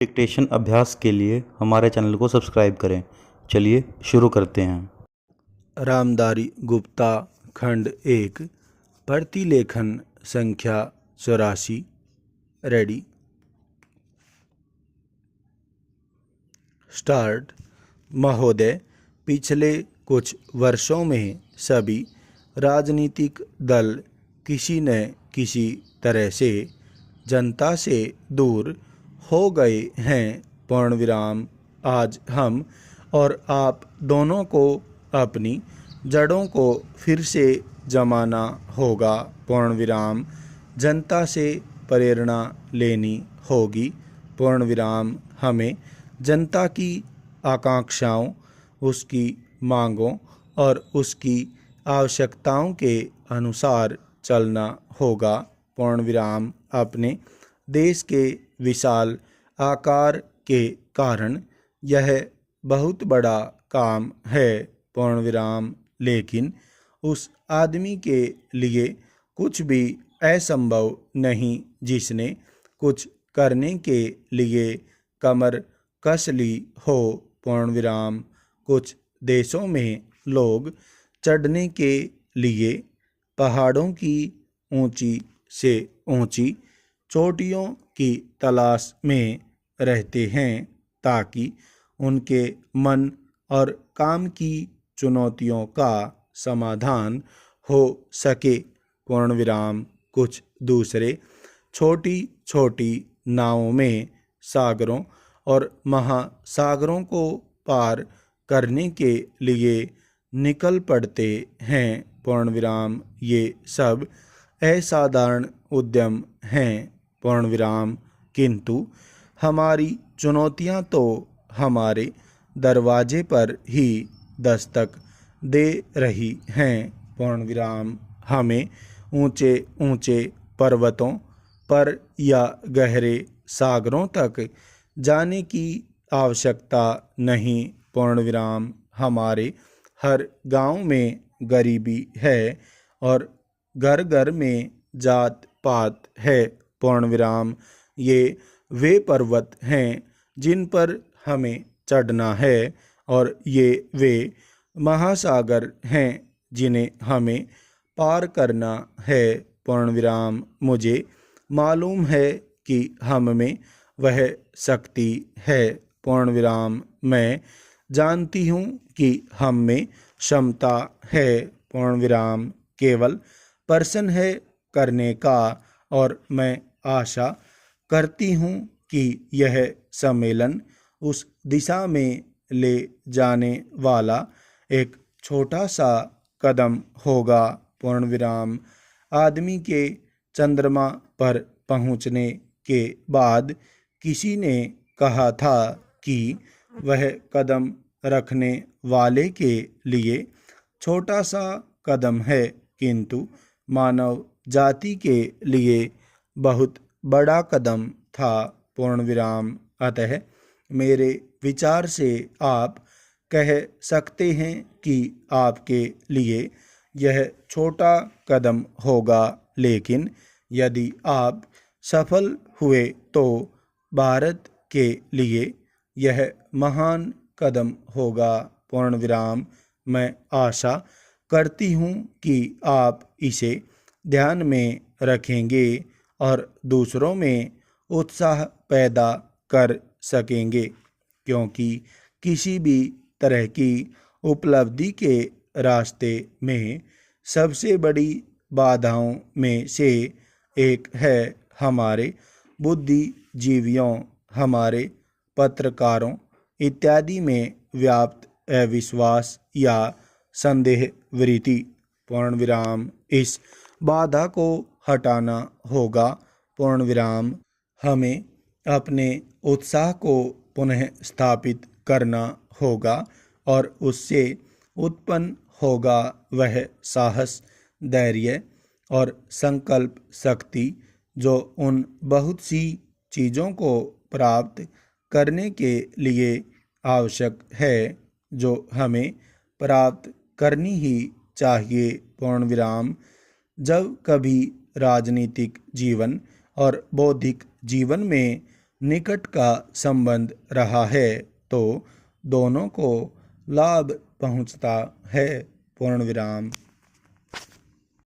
Dictation अभ्यास के लिए हमारे चैनल को सब्सक्राइब करें। चलिए शुरू करते हैं। रामधारी गुप्ता खंड 1 प्रतिलेखन संख्या 84। Ready start. महोदय, पिछले कुछ वर्षों में सभी राजनीतिक दल किसी न किसी तरह से जनता से दूर हो गए हैं। पूर्णविराम। आज हम और आप दोनों को अपनी जड़ों को फिर से जमाना होगा। पूर्णविराम। जनता से प्रेरणा लेनी होगी। पूर्णविराम। हमें जनता की आकांक्षाओं, उसकी मांगों और उसकी आवश्यकताओं के अनुसार चलना होगा। पूर्णविराम। अपने देश के विशाल आकार के कारण यह बहुत बड़ा काम है। पूर्णविराम। लेकिन उस आदमी के लिए कुछ भी असंभव नहीं जिसने कुछ करने के लिए कमर कस ली हो। पूर्णविराम। कुछ देशों में लोग चढ़ने के लिए पहाड़ों की ऊंची से ऊंची चोटियों की तलाश में रहते हैं ताकि उनके मन और काम की चुनौतियों का समाधान हो सके। पूर्णविराम। कुछ दूसरे छोटी छोटी नावों में सागरों और महासागरों को पार करने के लिए निकल पड़ते हैं। पूर्णविराम। ये सब असाधारण उद्यम हैं। पूर्णविराम। किंतु हमारी चुनौतियां तो हमारे दरवाजे पर ही दस्तक दे रही हैं। पूर्णविराम। हमें ऊंचे ऊंचे पर्वतों पर या गहरे सागरों तक जाने की आवश्यकता नहीं। पूर्णविराम। हमारे हर गांव में गरीबी है और घर घर में जात पात है। पूर्णविराम। ये वे पर्वत हैं जिन पर हमें चढ़ना है और ये वे महासागर हैं जिन्हें हमें पार करना है। पूर्णविराम। मुझे मालूम है कि हम में वह शक्ति है। पूर्णविराम। मैं जानती हूँ कि हम में क्षमता है। पूर्णविराम। केवल प्रश्न है करने का और मैं आशा करती हूँ कि यह सम्मेलन उस दिशा में ले जाने वाला एक छोटा सा कदम होगा। पूर्णविराम। आदमी के चंद्रमा पर पहुँचने के बाद किसी ने कहा था कि वह कदम रखने वाले के लिए छोटा सा कदम है किंतु मानव जाति के लिए बहुत बड़ा कदम था। पूर्णविराम। अतः मेरे विचार से आप कह सकते हैं कि आपके लिए यह छोटा कदम होगा, लेकिन यदि आप सफल हुए तो भारत के लिए यह महान कदम होगा। पूर्णविराम। मैं आशा करती हूँ कि आप इसे ध्यान में रखेंगे और दूसरों में उत्साह पैदा कर सकेंगे, क्योंकि किसी भी तरह की उपलब्धि के रास्ते में सबसे बड़ी बाधाओं में से एक है हमारे बुद्धिजीवियों, हमारे पत्रकारों इत्यादि में व्याप्त अविश्वास या संदेह वृत्ति। पूर्णविराम। इस बाधा को हटाना होगा। पूर्णविराम। हमें अपने उत्साह को पुनः स्थापित करना होगा और उससे उत्पन्न होगा वह साहस, धैर्य और संकल्प शक्ति जो उन बहुत सी चीज़ों को प्राप्त करने के लिए आवश्यक है जो हमें प्राप्त करनी ही चाहिए। पूर्णविराम। जब कभी राजनीतिक जीवन और बौद्धिक जीवन में निकट का संबंध रहा है तो दोनों को लाभ पहुंचता है। पूर्ण विराम।